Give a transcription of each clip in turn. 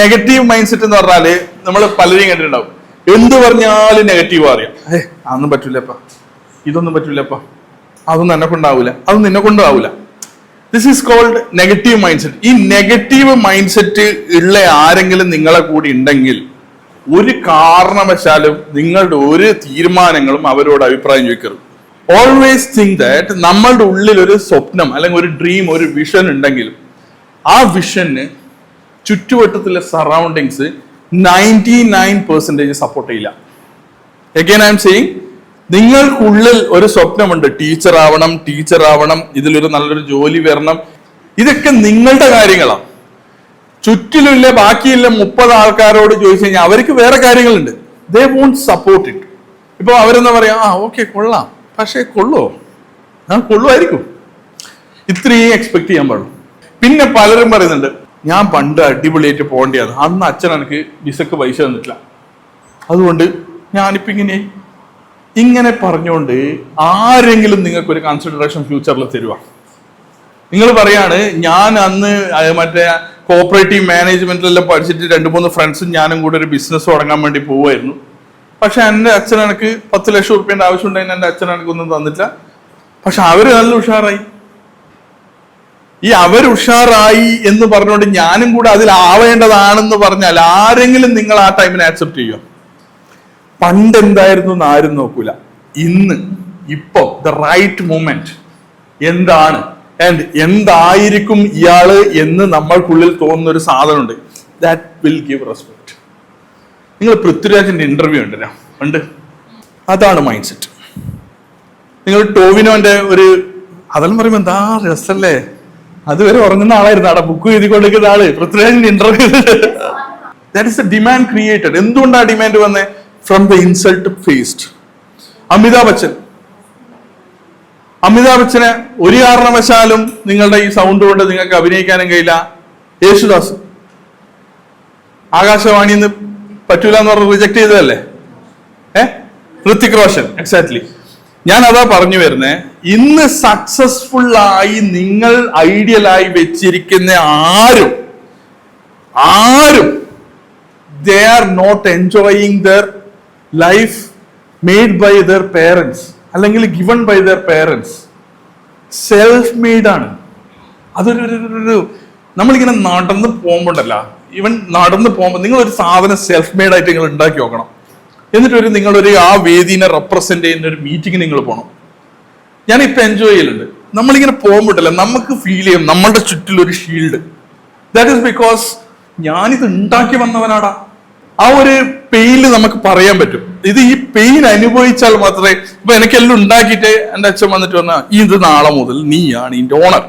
Negative mind set എന്ന് പറഞ്ഞാല് നമ്മൾ പലരെയും കണ്ടിട്ടുണ്ടാവും. എന്ത് പറഞ്ഞാലും നെഗറ്റീവ് അറിയാം. അതൊന്നും പറ്റൂലപ്പ, ഇതൊന്നും പറ്റൂലപ്പ, അതൊന്നും എന്നെ കൊണ്ടാവൂല, അതൊന്നും നിന്നെ കൊണ്ടാവൂല. This is called negative mindset. ഈ നെഗറ്റീവ് മൈൻഡ് സെറ്റ് ഉള്ള ആരെങ്കിലും നിങ്ങളെ കൂടി ഉണ്ടെങ്കിൽ ഒരു കാരണവശാലും നിങ്ങളുടെ ഒരു തീരുമാനങ്ങളും അവരോട് അഭിപ്രായം ചോദിക്കരുത്. ഓൾവേസ് തിങ്ക് ദാറ്റ് നമ്മളുടെ ഉള്ളിൽ ഒരു സ്വപ്നം അല്ലെങ്കിൽ ഒരു ഡ്രീം, ഒരു വിഷൻ ഉണ്ടെങ്കിലും ആ വിഷന് ചുറ്റുവട്ടത്തിലെ സറൗണ്ടിങ്സ് 99% സപ്പോർട്ട് ചെയ്യില്ല. അഗൈൻ ഐ എം സെയിങ്, നിങ്ങൾക്കുള്ളിൽ ഒരു സ്വപ്നമുണ്ട്, ടീച്ചർ ആവണം, ഇതിലൊരു നല്ലൊരു ജോലി വരണം, ഇതൊക്കെ നിങ്ങളുടെ കാര്യങ്ങളാണ്. ചുറ്റിലുള്ള ബാക്കിയുള്ള 30 ആൾക്കാരോട് ചോദിച്ചു കഴിഞ്ഞാൽ അവർക്ക് വേറെ കാര്യങ്ങളുണ്ട്. ദേ വോണ്ട് സപ്പോർട്ട് ഇറ്റ്. ഇപ്പൊ അവരെന്താ പറയാ, ഓക്കെ കൊള്ളാം, പക്ഷേ കൊള്ളുവോ? കൊള്ളുമായിരിക്കും. ഇത്രയും എക്സ്പെക്ട് ചെയ്യാൻ പാടുള്ളൂ. പിന്നെ പലരും പറയുന്നുണ്ട്, ഞാൻ പണ്ട് അടിപൊളിയായിട്ട് പോകേണ്ടതാണ്, അന്ന് അച്ഛൻ എനിക്ക് വിസക്ക് പൈസ തന്നിട്ടില്ല, അതുകൊണ്ട് ഞാനിപ്പോ ഇങ്ങനെ പറഞ്ഞുകൊണ്ട് ആരെങ്കിലും നിങ്ങൾക്ക് ഒരു കൺസിഡറേഷൻ ഫ്യൂച്ചറിൽ തരുക? നിങ്ങൾ പറയാണ്, ഞാൻ അന്ന് മറ്റേ കോപ്പറേറ്റീവ് മാനേജ്മെന്റിലെല്ലാം പഠിച്ചിട്ട് 2-3 ഫ്രണ്ട്സും ഞാനും കൂടെ ഒരു ബിസിനസ് തുടങ്ങാൻ വേണ്ടി പോവായിരുന്നു, പക്ഷെ എൻ്റെ അച്ഛൻ എനിക്ക് 10 ലക്ഷം റുപ്യേന്റെ ആവശ്യം ഉണ്ടായിരുന്നു, എൻ്റെ അച്ഛൻ എനിക്കൊന്നും തന്നിട്ടില്ല. പക്ഷെ അവര് നല്ല ഉഷാറായി. ഈ അവർ ഉഷാറായി എന്ന് പറഞ്ഞുകൊണ്ട് ഞാനും കൂടെ അതിലാവേണ്ടതാണെന്ന് പറഞ്ഞാൽ ആരെങ്കിലും നിങ്ങൾ ആ ടൈമിനെ ആക്സെപ്റ്റ് ചെയ്യുക? പണ്ട് എന്തായിരുന്നു എന്ന് ആരും നോക്കൂല. ഇപ്പൊ ദ റൈറ്റ് മൂമെന്റ് എന്താണ് ആൻഡ് എന്തായിരിക്കും ഇയാള് എന്ന് നമ്മൾക്കുള്ളിൽ തോന്നുന്ന ഒരു സാധനമുണ്ട്. That will give respect. നിങ്ങൾ പൃഥ്വിരാജിന്റെ ഇന്റർവ്യൂ ഉണ്ട്, അതാണ് മൈൻഡ് സെറ്റ്. നിങ്ങൾ ടോവിനോന്റെ അതെല്ലാം പറയുമ്പോ എന്താ രസല്ലേ, അതുവരെ ഉറങ്ങുന്ന ആളായിരുന്നു, അവിടെ ബുക്ക് എഴുതിക്കൊണ്ടിരിക്കുന്ന ആള് പൃഥ്വിരാജിന്റെ interview. That is a demand created. എന്തുകൊണ്ടാണ് ഡിമാൻഡ് വന്നത്? From the insult faced. Amitabh ബച്ചനെ ഒരു കാരണവശാലും നിങ്ങളുടെ ഈ സൗണ്ട് കൊണ്ട് നിങ്ങൾക്ക് അഭിനയിക്കാനും കഴിയില്ല. യേശുദാസ് ആകാശവാണിന്ന് പറ്റൂല എന്ന് പറഞ്ഞ് റിജക്ട് ചെയ്തതല്ലേ? ഋത്തിക് റോഷൻ. എക്സാക്ട്ലി. ഞാൻ അതാ പറഞ്ഞു വരുന്നേ, ഇന്ന് സക്സസ്ഫുൾ ആയി നിങ്ങൾ ഐഡിയലായി വെച്ചിരിക്കുന്ന ആരും they are not enjoying their life made by their parents അല്ലെങ്കിൽ given by their parents. Self made ആണ്. അതൊരു നമ്മളിങ്ങനെ നടന്ന് പോകുമ്പോണ്ടല്ല, ഈവൻ നടന്ന് പോകുമ്പോൾ നിങ്ങൾ ഒരു സാധനം സെൽഫ് മെയ്ഡ് ആയിട്ട് നിങ്ങൾ ഉണ്ടാക്കി നോക്കണം. എന്നിട്ട് നിങ്ങളൊരു ആ വേദിനെ റെപ്രസെന്റ് ചെയ്യുന്ന ഒരു മീറ്റിംഗ് നിങ്ങൾ പോകണം. ഞാനിപ്പോ എൻജോയ് ചെയ്യലുണ്ട്. നമ്മളിങ്ങനെ പോകുമ്പോട്ടല്ല നമുക്ക് ഫീൽ ചെയ്യും നമ്മളുടെ ചുറ്റിലൊരു ഷീൽഡ്. ദാറ്റ് ഈസ് ബിക്കോസ് ഞാനിത് ഉണ്ടാക്കി വന്നവനാടാ. ആ ഒരു പെയിന് നമുക്ക് പറയാൻ പറ്റും. ഈ പെയിൻ അനുഭവിച്ചാൽ മാത്രമേ. ഇപ്പൊ എനിക്കെല്ലാം ഉണ്ടാക്കിയിട്ട് എൻ്റെ അച്ഛൻ വന്നിട്ട് പറഞ്ഞാൽ, ഇത് നാളെ മുതൽ നീയാണ് ഇതിന്റെ ഓണർ.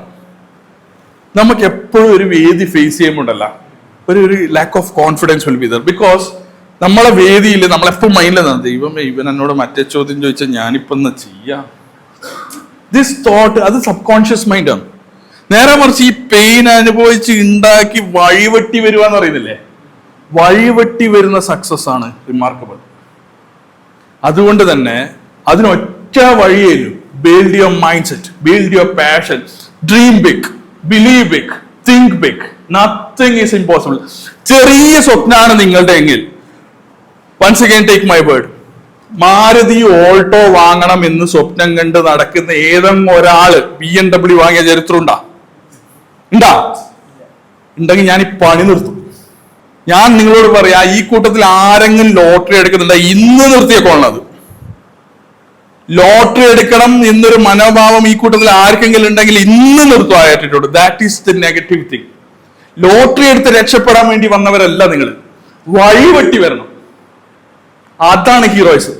നമുക്ക് എപ്പോഴും ഒരു വേദി ഫേസ് ചെയ്യുമ്പോണ്ടല്ല ഒരു lack of confidence will be there. Because നമ്മളെ വേദിയിൽ നമ്മളെപ്പോഴും മൈൻഡിൽ ദൈവമേ ഇവൻ എന്നോട് മറ്റേ ചോദ്യം ചോദിച്ചാൽ ഞാനിപ്പോ എന്നാ ചെയ്യാം. ദിസ് തോട്ട് അത് സബ് കോൺഷ്യസ് മൈൻഡാണ്. നേരെ മറിച്ച് ഈ പെയിൻ അനുഭവിച്ച് ഉണ്ടാക്കി വഴിവെട്ടി വരുവാന്ന് പറയുന്നില്ലേ, വഴിവെട്ടി വരുന്ന സക്സസ് ആണ് റിമാർക്കബിൾ. അതുകൊണ്ട് തന്നെ അതിനൊറ്റ വഴിയേലു. Build your mindset, build your passion, dream big, believe big, think big. Nothing is impossible. ചെറിയ സ്വപ്നമാണ് നിങ്ങളുടെ എങ്കിൽ, once again take my word, Maruti Alto വാങ്ങണം എന്ന് സ്വപ്നം കണ്ട് നടക്കുന്ന ഏതെങ്കിലും ഒരാള് BMW വാങ്ങിയ ചരിത്രം ഉണ്ടെങ്കിൽ ഞാൻ ഈ പണി നിർത്തും. ഞാൻ നിങ്ങളോട് പറയാ, ഈ കൂട്ടത്തിൽ ആരെങ്കിലും ലോട്ടറി എടുക്കുന്നുണ്ട്, ഇന്ന് നിർത്തിയേക്കോളത്. ലോട്ടറി എടുക്കണം എന്നൊരു മനോഭാവം ഈ കൂട്ടത്തിൽ ആർക്കെങ്കിലും ഉണ്ടെങ്കിൽ ഇന്ന് നിർത്തും. ആയിട്ടുണ്ട്. That is the negative thing. Lottery എടുത്ത് രക്ഷപ്പെടാൻ വേണ്ടി വന്നവരല്ല നിങ്ങൾ, വഴിവെട്ടി വരണം. അതാണ് ഹീറോയിസം.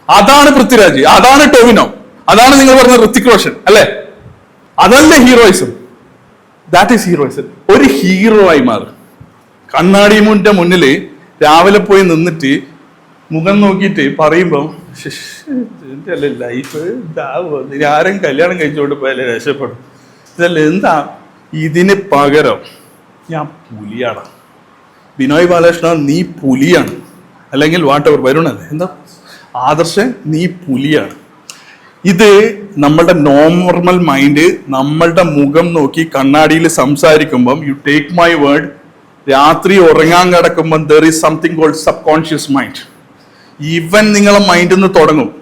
അതാണ് പൃഥ്വിരാജ്, അതാണ് ടോവിനോ, അതാണ് നിങ്ങൾ പറഞ്ഞ ഋത്തിക് റോഷൻ അല്ലെ? അതല്ല ഹീറോയിസം. That is heroism. ഒരു ഹീറോ ആയി മാറും. കണ്ണാടിമുന്റെ മുന്നിൽ രാവിലെ പോയി നിന്നിട്ട് മുഖം നോക്കിയിട്ട് പറയുമ്പോ എന്റെ അല്ലേ ലൈഫ് ആരും കല്യാണം കഴിച്ചോണ്ട് പോയാലേ രക്ഷപ്പെടും. ഇതല്ല എന്താ, ഇതിന് പകരം ഞാൻ പുലിയാണ്. ബിനോയ് ബാലകൃഷ്ണ നീ പുലിയാണ്, അല്ലെങ്കിൽ വാട്ടെവർ വരുണല്ലേ എന്താ ആദർശൻ നീ പുലിയാണ്. ഇത് നമ്മളുടെ നോർമൽ മൈൻഡ് നമ്മളുടെ മുഖം നോക്കി കണ്ണാടിയിൽ സംസാരിക്കുമ്പം യു ടേക്ക് മൈ വേർഡ് രാത്രി ഉറങ്ങാൻ കിടക്കുമ്പോൾ there is something called subconscious mind. ഇവൻ നിങ്ങളെ മൈൻഡിൽ നിന്ന് തുടങ്ങും.